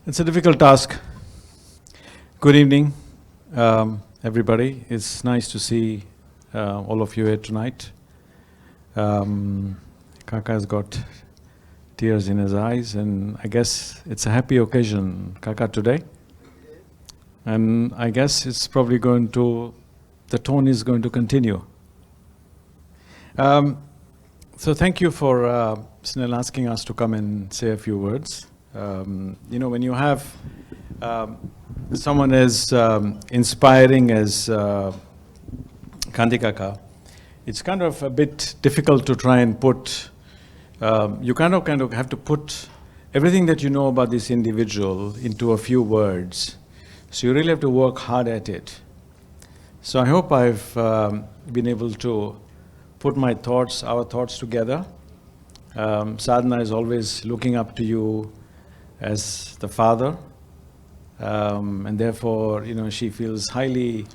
It's a difficult task. Good evening, everybody. It's nice to see all of you here tonight. Kaka's got tears in his eyes, and I guess it's a happy occasion, Kaka, today. And I guess it's probably the tone is going to continue. So thank you for Snell asking us to come and say a few words. When you have someone as inspiring as Kanti Kaka, it's kind of a bit difficult to try and put, you kind of have to put everything that you know about this individual into a few words. So you really have to work hard at it. So I hope I've been able to put our thoughts together. Sadhana is always looking up to you as the father, and therefore, she feels highly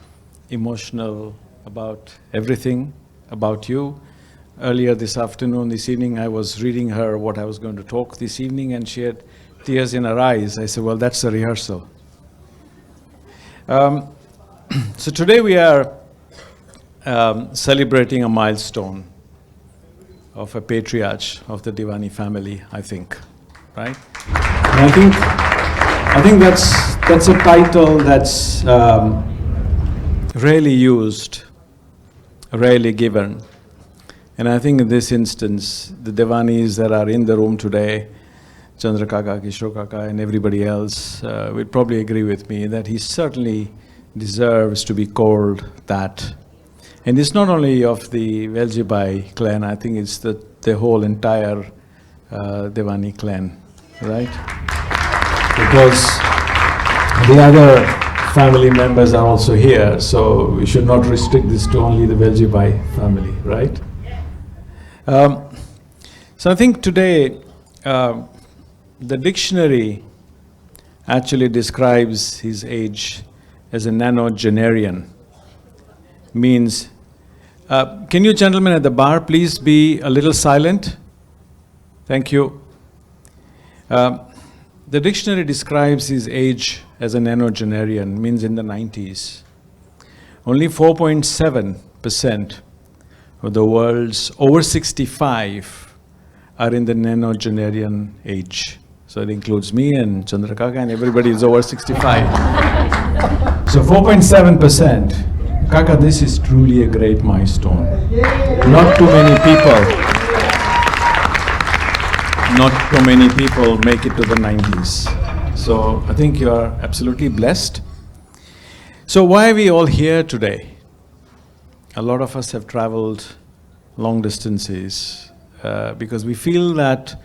emotional about everything about you. Earlier this evening, I was reading her what I was going to talk this evening, and she had tears in her eyes. I said, well, that's a rehearsal. So today we are celebrating a milestone of a patriarch of the Divani family, I think, right? And I think that's a title that's rarely used, rarely given. And I think in this instance, the Divanis that are in the room today, Chandra Kaka, Kishore Kaka, and everybody else will probably agree with me that he certainly deserves to be called that. And it's not only of the Veljibai clan, I think it's the whole entire Divani clan, right? Because the other family members are also here, so we should not restrict this to only the Veljibai family, right? So I think today, the dictionary actually describes his age as a nonagenarian. Means, can you gentlemen at the bar please be a little silent? Thank you. The dictionary describes his age as a nonagenarian, means in the 90s. Only 4.7% of the world's over 65 are in the nonagenarian age. So it includes me and Chandra Kaka, and everybody is over 65. So 4.7%. Kaka, this is truly a great milestone. Not too many people make it to the 90s. So I think you are absolutely blessed. So why are we all here today? A lot of us have traveled long distances because we feel that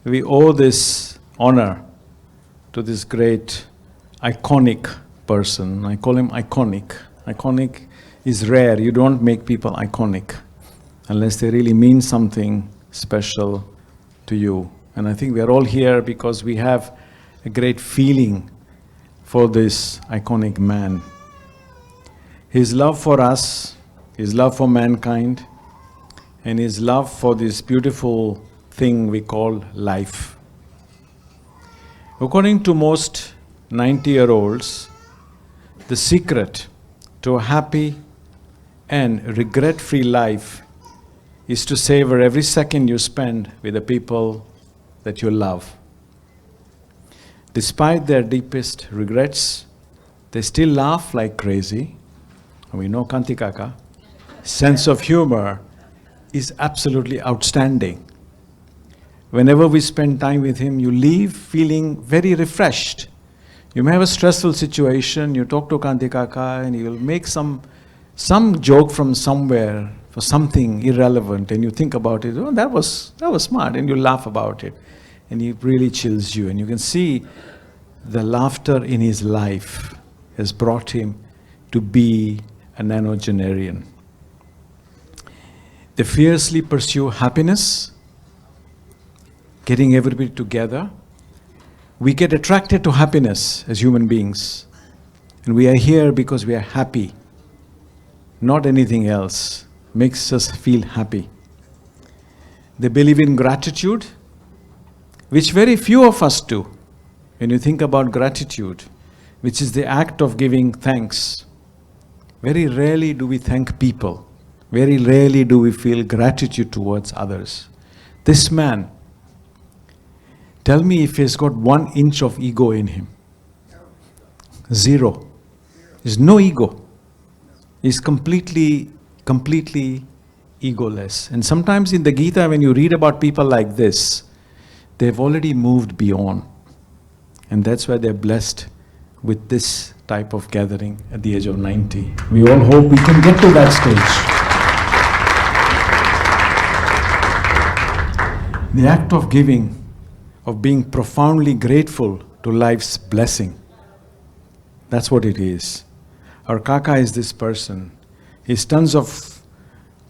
we owe this honor to this great, iconic person. I call him iconic. Iconic is rare. You don't make people iconic unless they really mean something special to you. And I think we are all here because we have a great feeling for this iconic man. His love for us, his love for mankind, and his love for this beautiful thing we call life. According to most 90-year-olds, the secret to a happy and regret-free life is to savor every second you spend with the people that you love. Despite their deepest regrets, they still laugh like crazy. We know Kanti Kaka. Sense of humor is absolutely outstanding. Whenever we spend time with him, you leave feeling very refreshed. You may have a stressful situation, you talk to Kanti Kaka and he will make some joke from somewhere for something irrelevant, and you think about it, oh, that was smart, and you laugh about it. And he really chills you, and you can see the laughter in his life has brought him to be a nonagenarian. They fiercely pursue happiness, getting everybody together. We get attracted to happiness as human beings. And we are here because we are happy. Not anything else makes us feel happy. They believe in gratitude, which very few of us do. when you think about gratitude, which is the act of giving thanks, very rarely do we thank people. Very rarely do we feel gratitude towards others. This man, tell me if he's got 1 inch of ego in him. Zero. There's no ego. He's completely egoless. And sometimes in the Gita, when you read about people like this, they've already moved beyond. And that's why they're blessed with this type of gathering at the age of 90. We all hope we can get to that stage. The act of giving, of being profoundly grateful to life's blessing. That's what it is. Our Kaka is this person. His tons of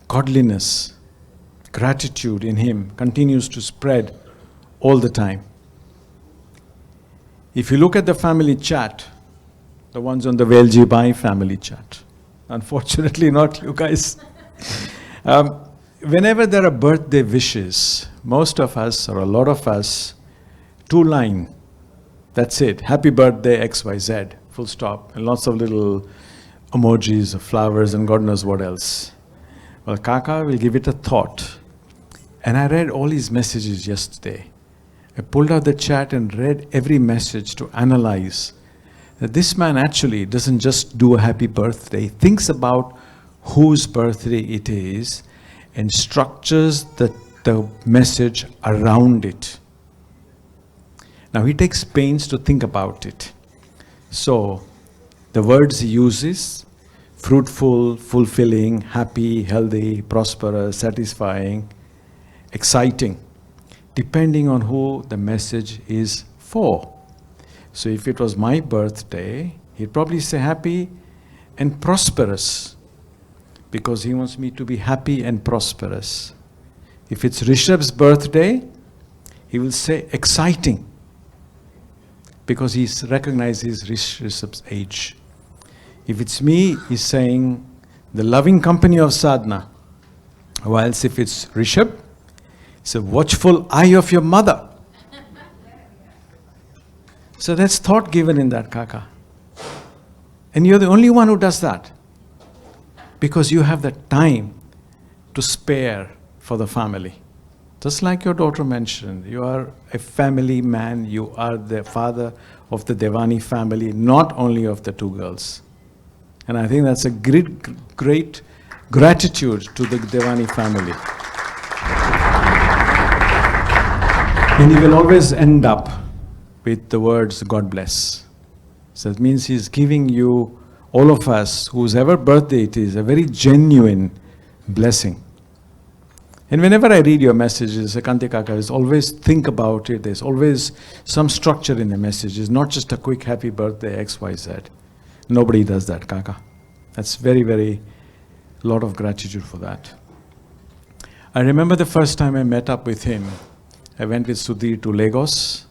godliness, gratitude in him continues to spread all the time. If you look at the family chat, the ones on the Velji Bai family chat, unfortunately not you guys. Whenever there are birthday wishes, most of us, or a lot of us, 2-line, that's it, happy birthday XYZ, full stop, and lots of little emojis of flowers and God knows what else. Well, Kaka will give it a thought. And I read all his messages yesterday. I pulled out the chat and read every message to analyze that this man actually doesn't just do a happy birthday, he thinks about whose birthday it is and structures the message around it. Now he takes pains to think about it. So the words he uses, fruitful, fulfilling, happy, healthy, prosperous, satisfying, exciting, depending on who the message is for. So if it was my birthday, he'd probably say happy and prosperous, because he wants me to be happy and prosperous. If it's Rishabh's birthday, he will say exciting, because he recognizes Rishabh's age. If it's me, he's saying the loving company of sadhana. Whilst if it's Rishabh, it's a watchful eye of your mother. So that's thought given in that, Kaka. And you're the only one who does that, because you have the time to spare for the family. Just like your daughter mentioned, you are a family man, you are the father of the Devani family, not only of the 2 girls. And I think that's a great gratitude to the Devani family. And he will always end up with the words, God bless. So it means he's giving you, all of us, whosever birthday it is, a very genuine blessing. And whenever I read your messages, Kante Kaka, is always think about it. There's always some structure in the messages, not just a quick happy birthday XYZ. Nobody does that, Kaka. That's very lot of gratitude for that. I remember the first time I met up with him. I went with Sudhir to Lagos,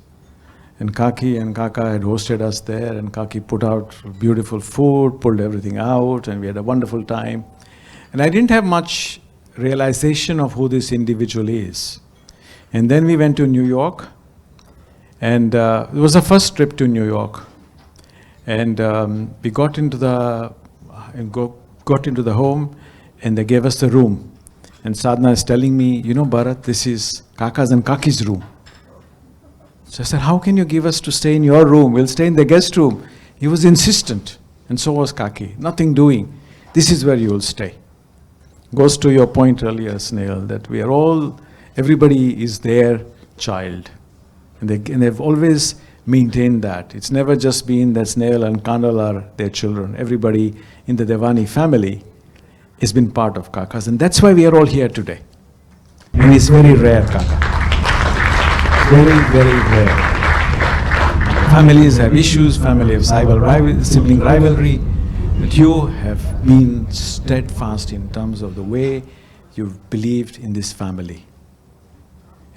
and Kaki and Kaka had hosted us there, and Kaki put out beautiful food, pulled everything out, and we had a wonderful time. And I didn't have much realization of who this individual is. And then we went to New York, and it was the first trip to New York. And we got into the home, and they gave us the room. And Sadhana is telling me, you know, Bharat, this is Kaka's and Kaki's room. So I said, how can you give us to stay in your room? We'll stay in the guest room. He was insistent, and so was Kaki. Nothing doing. This is where you will stay. Goes to your point earlier, Snail, that we are all, everybody is their child. And they've always maintained that. It's never just been that Snail and Kandal are their children. Everybody in the Devani family has been part of Kaka's. And that's why we are all here today. And it's very rare, Kaka. Very rare. Families have issues, families have sibling rivalry. But you have been steadfast in terms of the way you've believed in this family.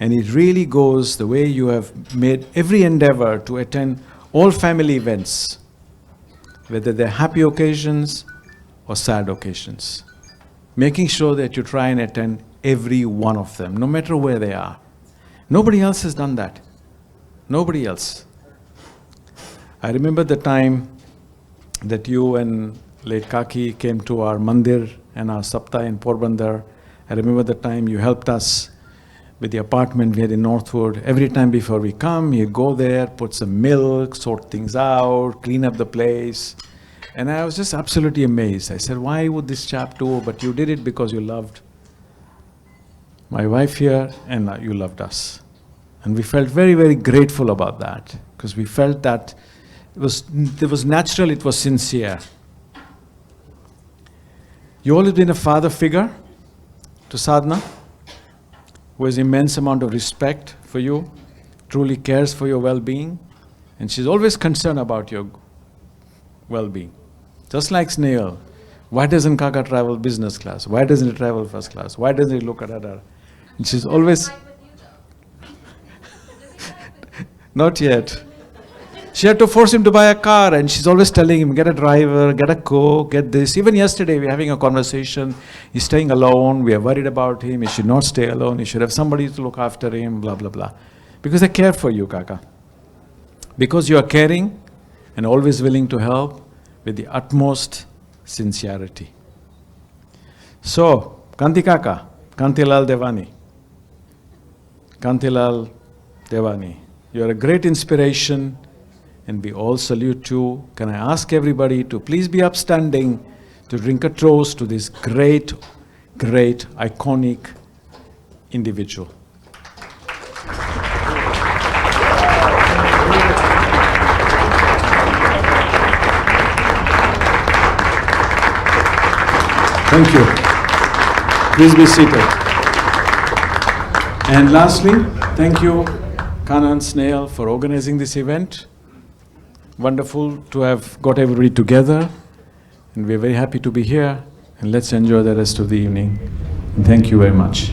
And it really goes the way you have made every endeavor to attend all family events, whether they're happy occasions or sad occasions. Making sure that you try and attend every one of them, no matter where they are. Nobody else has done that. Nobody else. I remember the time that you and late Kaki came to our mandir and our sapta in Porbandar. I remember the time you helped us with the apartment we had in Northwood. Every time before we come, you go there, put some milk, sort things out, clean up the place. And I was just absolutely amazed. I said, why would this chap do? But you did it because you loved my wife here and you loved us. And we felt very, very grateful about that, because we felt that it was natural, it was sincere. You always been a father figure to Sadhana, who has immense amount of respect for you, truly cares for your well-being, and she's always concerned about your well-being. Just like Snail, why doesn't Kaka travel business class? Why doesn't he travel first class? Why doesn't he look at other? And she's always... Not yet. She had to force him to buy a car, and she's always telling him, get a driver, get a cook, get this. Even yesterday, we were having a conversation. He's staying alone. We are worried about him. He should not stay alone. He should have somebody to look after him, blah, blah, blah. Because I care for you, Kaka. Because you are caring and always willing to help with the utmost sincerity. So, Kanti Kaka, Kantilal Devani. Kantilal Devani. You are a great inspiration, and we all salute you. Can I ask everybody to please be upstanding to drink a toast to this great, great, iconic individual. Thank you. Please be seated. And lastly, thank you, Kanan Snail, for organizing this event. Wonderful to have got everybody together, and we're very happy to be here, and let's enjoy the rest of the evening. And thank you very much.